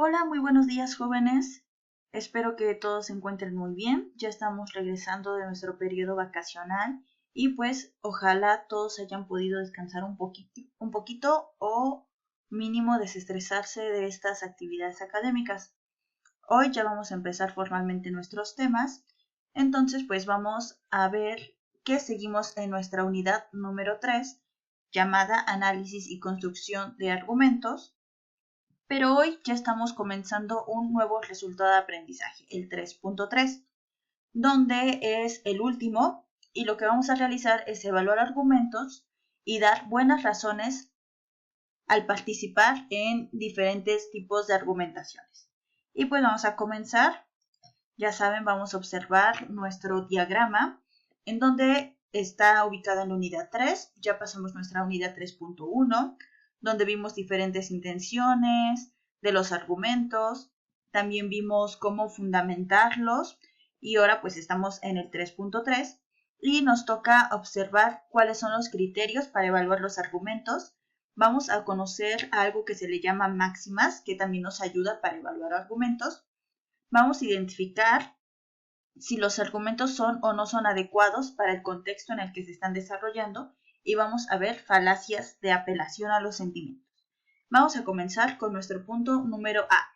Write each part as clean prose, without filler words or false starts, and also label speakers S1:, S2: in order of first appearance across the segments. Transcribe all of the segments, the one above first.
S1: Hola, muy buenos días, jóvenes. Espero que todos se encuentren muy bien. Ya estamos regresando de nuestro periodo vacacional y pues ojalá todos hayan podido descansar un poquito o mínimo desestresarse de estas actividades académicas. Hoy ya vamos a empezar formalmente nuestros temas, entonces pues vamos a ver que seguimos en nuestra unidad número 3, llamada Análisis y Construcción de Argumentos. Pero hoy ya estamos comenzando un nuevo resultado de aprendizaje, el 3.3, donde es el último y lo que vamos a realizar es evaluar argumentos y dar buenas razones al participar en diferentes tipos de argumentaciones. Y pues vamos a comenzar. Ya saben, vamos a observar nuestro diagrama en donde está ubicada en la unidad 3. Ya pasamos nuestra unidad 3.1, donde vimos diferentes intenciones de los argumentos. También vimos cómo fundamentarlos y ahora pues estamos en el 3.3 y nos toca observar cuáles son los criterios para evaluar los argumentos. Vamos a conocer algo que se le llama máximas, que también nos ayuda para evaluar argumentos. Vamos a identificar si los argumentos son o no son adecuados para el contexto en el que se están desarrollando y vamos a ver falacias de apelación a los sentimientos. Vamos a comenzar con nuestro punto número A.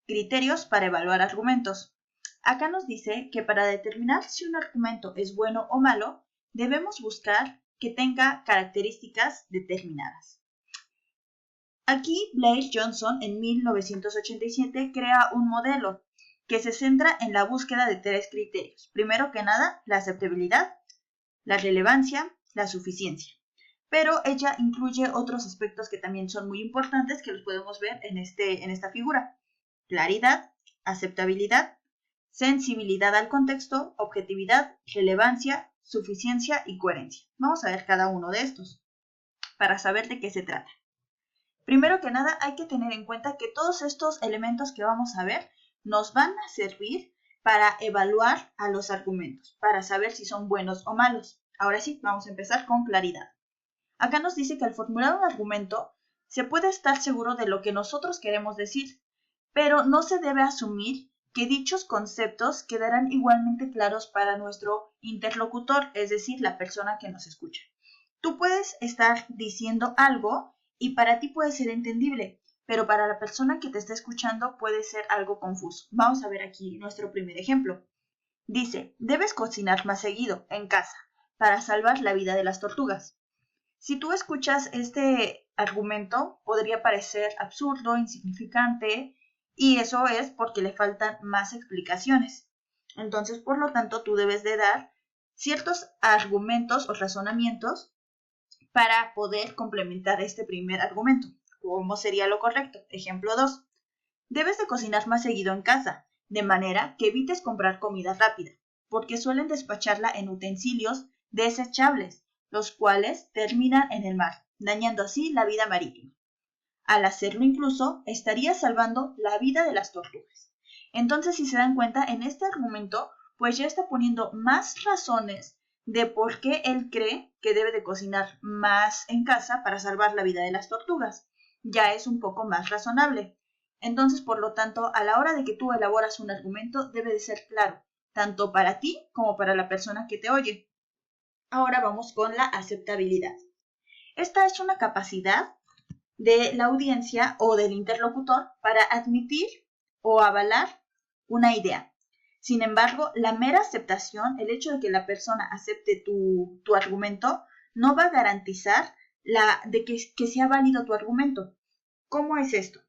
S1: Criterios para evaluar argumentos. Acá nos dice que para determinar si un argumento es bueno o malo, debemos buscar que tenga características determinadas. Aquí Blair Johnson en 1987 crea un modelo que se centra en la búsqueda de tres criterios. Primero que nada, la aceptabilidad, la relevancia, la suficiencia. Pero ella incluye otros aspectos que también son muy importantes que los podemos ver en esta figura. Claridad, aceptabilidad, sensibilidad al contexto, objetividad, relevancia, suficiencia y coherencia. Vamos a ver cada uno de estos para saber de qué se trata. Primero que nada, hay que tener en cuenta que todos estos elementos que vamos a ver nos van a servir para evaluar a los argumentos, para saber si son buenos o malos. Ahora sí, vamos a empezar con claridad. Acá nos dice que al formular un argumento se puede estar seguro de lo que nosotros queremos decir, pero no se debe asumir que dichos conceptos quedarán igualmente claros para nuestro interlocutor, es decir, la persona que nos escucha. Tú puedes estar diciendo algo y para ti puede ser entendible, pero para la persona que te está escuchando puede ser algo confuso. Vamos a ver aquí nuestro primer ejemplo. Dice, debes cocinar más seguido en casa para salvar la vida de las tortugas. Si tú escuchas este argumento, podría parecer absurdo, insignificante, y eso es porque le faltan más explicaciones. Entonces, por lo tanto, tú debes de dar ciertos argumentos o razonamientos para poder complementar este primer argumento. ¿Cómo sería lo correcto? Ejemplo 2. Debes de cocinar más seguido en casa, de manera que evites comprar comida rápida, porque suelen despacharla en utensilios desechables, los cuales terminan en el mar, dañando así la vida marítima. Al hacerlo incluso, estaría salvando la vida de las tortugas. Entonces, si se dan cuenta, en este argumento, pues ya está poniendo más razones de por qué él cree que debe de cocinar más en casa para salvar la vida de las tortugas. Ya es un poco más razonable. Entonces, por lo tanto, a la hora de que tú elaboras un argumento, debe de ser claro, tanto para ti como para la persona que te oye. Ahora vamos con la aceptabilidad. Esta es una capacidad de la audiencia o del interlocutor para admitir o avalar una idea. Sin embargo, la mera aceptación, el hecho de que la persona acepte tu argumento, no va a garantizar que sea válido tu argumento. ¿Cómo es esto?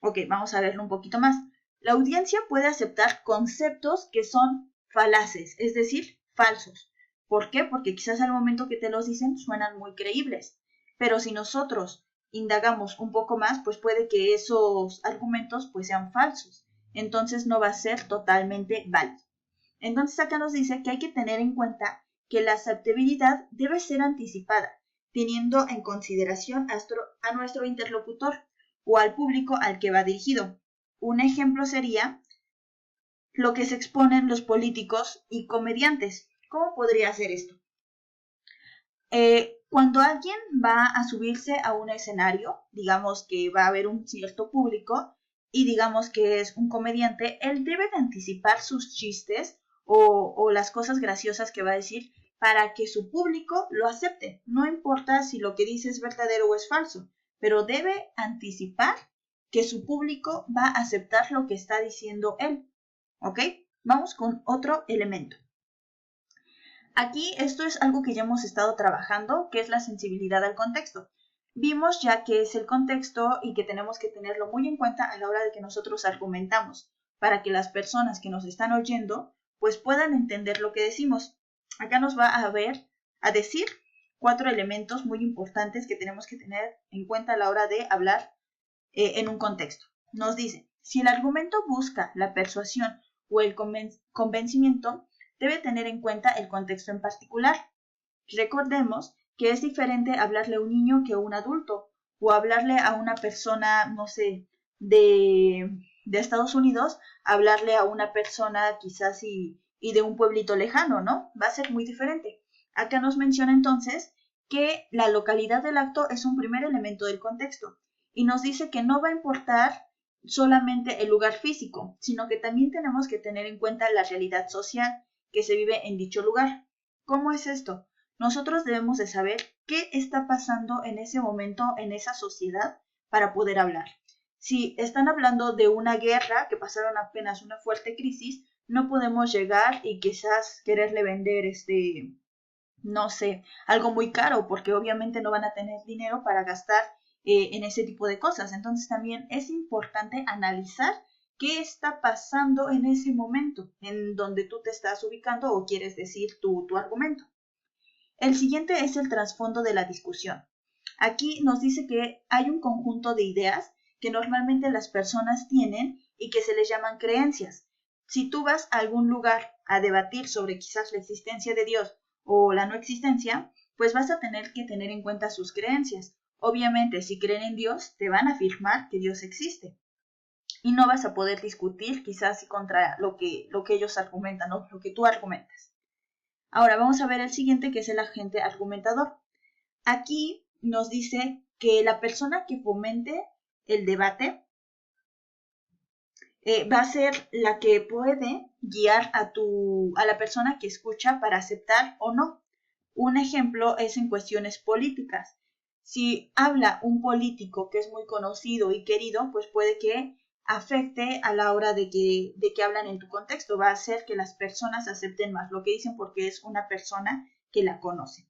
S1: Ok, vamos a verlo un poquito más. La audiencia puede aceptar conceptos que son falaces, es decir, falsos. ¿Por qué? Porque quizás al momento que te los dicen suenan muy creíbles. Pero si nosotros indagamos un poco más, pues puede que esos argumentos pues sean falsos. Entonces no va a ser totalmente válido. Entonces acá nos dice que hay que tener en cuenta que la aceptabilidad debe ser anticipada, teniendo en consideración a nuestro interlocutor o al público al que va dirigido. Un ejemplo sería lo que se exponen los políticos y comediantes. ¿Cómo podría ser esto? Cuando alguien va a subirse a un escenario, digamos que va a haber un cierto público, y digamos que es un comediante, él debe de anticipar sus chistes o las cosas graciosas que va a decir para que su público lo acepte. No importa si lo que dice es verdadero o es falso, pero debe anticipar que su público va a aceptar lo que está diciendo él. ¿Ok? Vamos con otro elemento. Aquí esto es algo que ya hemos estado trabajando, que es la sensibilidad al contexto. Vimos ya que es el contexto y que tenemos que tenerlo muy en cuenta a la hora de que nosotros argumentamos, para que las personas que nos están oyendo pues puedan entender lo que decimos. Acá nos va a decir 4 elementos muy importantes que tenemos que tener en cuenta a la hora de hablar en un contexto. Nos dice, si el argumento busca la persuasión o el convencimiento, debe tener en cuenta el contexto en particular. Recordemos que es diferente hablarle a un niño que a un adulto, o hablarle a una persona, no sé, de Estados Unidos, hablarle a una persona quizás y de un pueblito lejano, ¿no? Va a ser muy diferente. Acá nos menciona entonces que la localidad del acto es un primer elemento del contexto y nos dice que no va a importar solamente el lugar físico, sino que también tenemos que tener en cuenta la realidad social que se vive en dicho lugar. ¿Cómo es esto? Nosotros debemos de saber qué está pasando en ese momento en esa sociedad para poder hablar. Si están hablando de una guerra, que pasaron apenas una fuerte crisis, no podemos llegar y quizás quererle vender no sé, algo muy caro, porque obviamente no van a tener dinero para gastar en ese tipo de cosas. Entonces también es importante analizar qué está pasando en ese momento, en donde tú te estás ubicando o quieres decir tu argumento. El siguiente es el trasfondo de la discusión. Aquí nos dice que hay un conjunto de ideas que normalmente las personas tienen y que se les llaman creencias. Si tú vas a algún lugar a debatir sobre quizás la existencia de Dios o la no existencia, pues vas a tener que tener en cuenta sus creencias. Obviamente, si creen en Dios, te van a afirmar que Dios existe. Y no vas a poder discutir quizás contra lo que ellos argumentan o lo que tú argumentas. Ahora vamos a ver el siguiente, que es el agente argumentador. Aquí nos dice que la persona que fomente el debate va a ser la que puede guiar a la persona que escucha para aceptar o no. Un ejemplo es en cuestiones políticas. Si habla un político que es muy conocido y querido, pues puede que afecte a la hora de que hablan en tu contexto. Va a hacer que las personas acepten más lo que dicen porque es una persona que la conoce.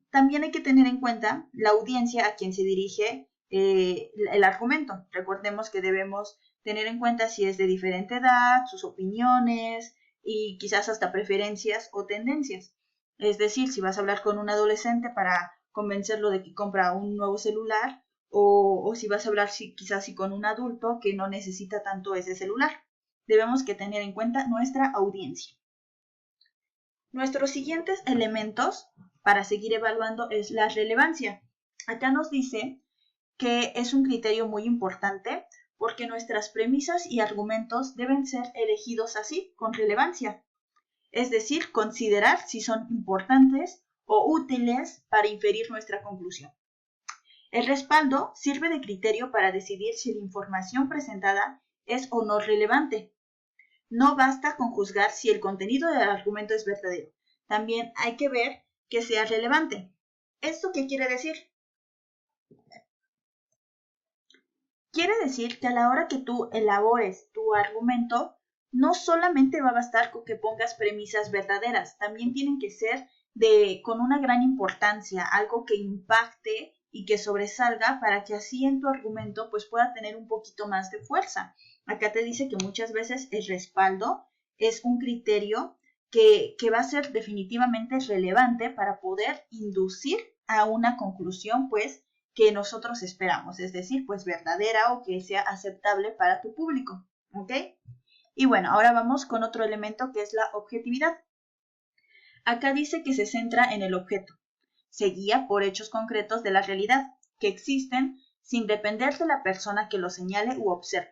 S1: También hay que tener en cuenta la audiencia a quien se dirige el argumento. Recordemos que debemos tener en cuenta si es de diferente edad, sus opiniones y quizás hasta preferencias o tendencias. Es decir, si vas a hablar con un adolescente para convencerlo de que compra un nuevo celular o si vas a hablar quizás con un adulto que no necesita tanto ese celular. Debemos que tener en cuenta nuestra audiencia. Nuestros siguientes elementos para seguir evaluando es la relevancia. Acá nos dice que es un criterio muy importante porque nuestras premisas y argumentos deben ser elegidos así, con relevancia. Es decir, considerar si son importantes o útiles para inferir nuestra conclusión. El respaldo sirve de criterio para decidir si la información presentada es o no relevante. No basta con juzgar si el contenido del argumento es verdadero. También hay que ver que sea relevante. ¿Esto qué quiere decir? Quiere decir que a la hora que tú elabores tu argumento, no solamente va a bastar con que pongas premisas verdaderas, también tienen que ser con una gran importancia, algo que impacte y que sobresalga para que así en tu argumento pues pueda tener un poquito más de fuerza. Acá te dice que muchas veces el respaldo es un criterio que va a ser definitivamente relevante para poder inducir a una conclusión pues que nosotros esperamos, es decir, pues verdadera o que sea aceptable para tu público, ¿ok? Y bueno, ahora vamos con otro elemento que es la objetividad. Acá dice que se centra en el objeto, se guía por hechos concretos de la realidad, que existen sin depender de la persona que lo señale u observe.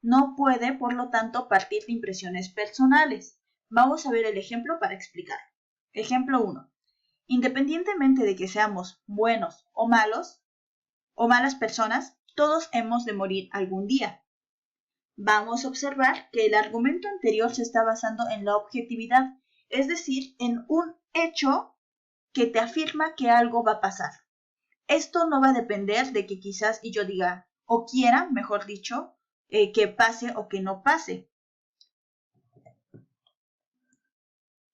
S1: No puede, por lo tanto, partir de impresiones personales. Vamos a ver el ejemplo para explicar. Ejemplo 1. Independientemente de que seamos buenos o malos, o malas personas, todos hemos de morir algún día. vamos a observar que el argumento anterior se está basando en la objetividad, es decir, en un hecho que te afirma que algo va a pasar. Esto no va a depender de que quizás yo diga, o quiera, mejor dicho, que pase o que no pase.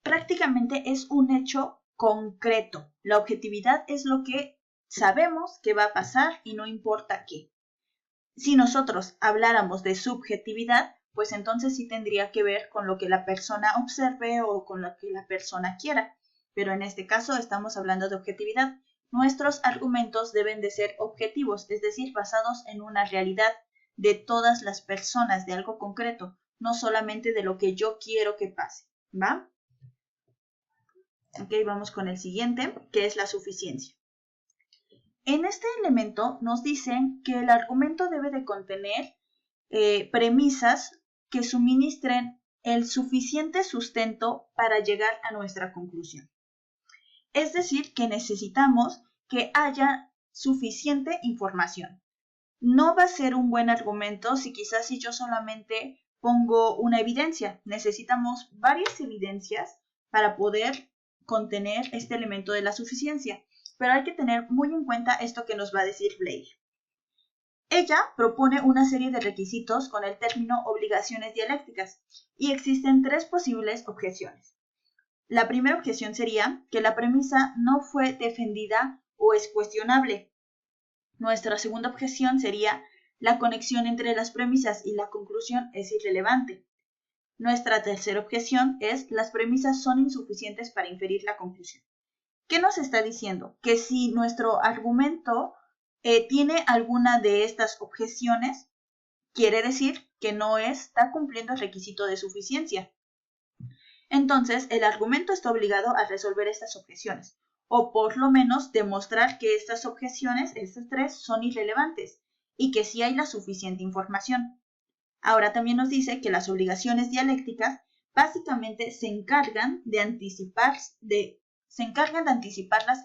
S1: Prácticamente es un hecho concreto. La objetividad es lo que sabemos que va a pasar y no importa qué. Si nosotros habláramos de subjetividad, pues entonces sí tendría que ver con lo que la persona observe o con lo que la persona quiera. Pero en este caso estamos hablando de objetividad. Nuestros argumentos deben de ser objetivos, es decir, basados en una realidad de todas las personas, de algo concreto, no solamente de lo que yo quiero que pase, ¿va? Ok, vamos con el siguiente, que es la suficiencia. En este elemento nos dicen que el argumento debe de contener premisas que suministren el suficiente sustento para llegar a nuestra conclusión. Es decir, que necesitamos que haya suficiente información. No va a ser un buen argumento si quizás si yo solamente pongo una evidencia. Necesitamos varias evidencias para poder contener este elemento de la suficiencia. Pero hay que tener muy en cuenta esto que nos va a decir Blair. Ella propone una serie de requisitos con el término obligaciones dialécticas y existen 3 posibles objeciones. La primera objeción sería que la premisa no fue defendida o es cuestionable. Nuestra segunda objeción sería la conexión entre las premisas y la conclusión es irrelevante. Nuestra tercera objeción es las premisas son insuficientes para inferir la conclusión. ¿Qué nos está diciendo? Que si nuestro argumento tiene alguna de estas objeciones, quiere decir que no está cumpliendo el requisito de suficiencia. Entonces, el argumento está obligado a resolver estas objeciones, o por lo menos demostrar que estas objeciones, estas 3, son irrelevantes y que sí hay la suficiente información. Ahora también nos dice que las obligaciones dialécticas básicamente se encargan de anticiparlas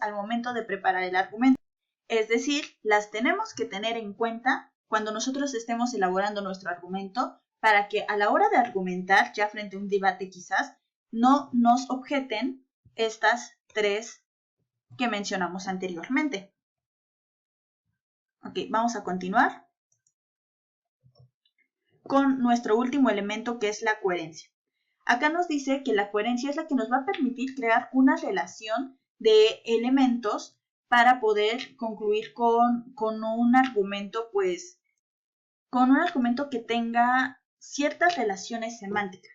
S1: al momento de preparar el argumento. Es decir, las tenemos que tener en cuenta cuando nosotros estemos elaborando nuestro argumento para que a la hora de argumentar, ya frente a un debate quizás, no nos objeten estas 3 que mencionamos anteriormente. Ok, vamos a continuar con nuestro último elemento que es la coherencia. Acá nos dice que la coherencia es la que nos va a permitir crear una relación de elementos para poder concluir con un argumento, pues, con un argumento que tenga ciertas relaciones semánticas.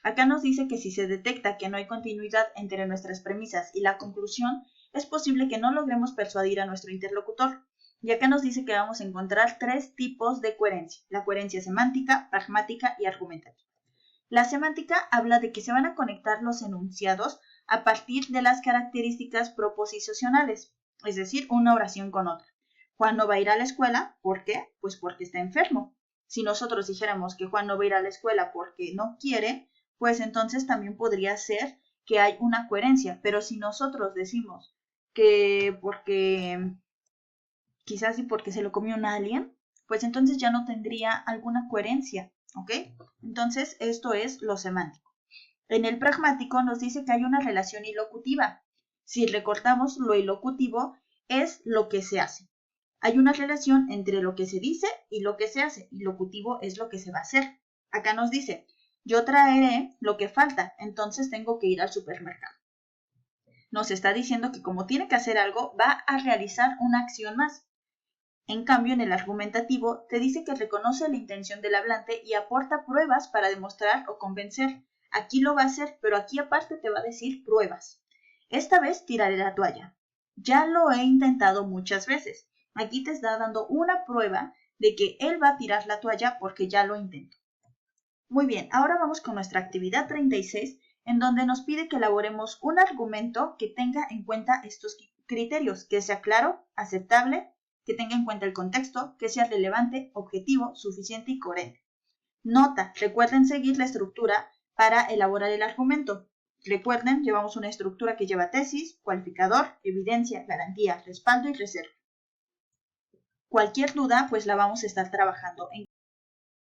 S1: Acá nos dice que si se detecta que no hay continuidad entre nuestras premisas y la conclusión, es posible que no logremos persuadir a nuestro interlocutor. Y acá nos dice que vamos a encontrar 3 tipos de coherencia: la coherencia semántica, pragmática y argumentativa. La semántica habla de que se van a conectar los enunciados a partir de las características proposicionales, es decir, una oración con otra. Juan no va a ir a la escuela, ¿por qué? Pues porque está enfermo. Si nosotros dijéramos que Juan no va a ir a la escuela porque no quiere, pues entonces también podría ser que hay una coherencia. Pero si nosotros decimos que porque quizás y porque se lo comió un alien, pues entonces ya no tendría alguna coherencia, ¿ok? Entonces esto es lo semántico. En el pragmático nos dice que hay una relación ilocutiva. Si recortamos, lo ilocutivo es lo que se hace. Hay una relación entre lo que se dice y lo que se hace. Ilocutivo es lo que se va a hacer. Acá nos dice, yo traeré lo que falta, entonces tengo que ir al supermercado. Nos está diciendo que como tiene que hacer algo, va a realizar una acción más. En cambio, en el argumentativo, te dice que reconoce la intención del hablante y aporta pruebas para demostrar o convencer. Aquí lo va a hacer, pero aquí aparte te va a decir pruebas. Esta vez tiraré la toalla. Ya lo he intentado muchas veces. Aquí te está dando una prueba de que él va a tirar la toalla porque ya lo intentó. Muy bien, ahora vamos con nuestra actividad 36, en donde nos pide que elaboremos un argumento que tenga en cuenta estos criterios, que sea claro, aceptable, que tenga en cuenta el contexto, que sea relevante, objetivo, suficiente y coherente. Nota, recuerden seguir la estructura para elaborar el argumento. Recuerden, llevamos una estructura que lleva tesis, cualificador, evidencia, garantía, respaldo y reserva. Cualquier duda, pues la vamos a estar trabajando en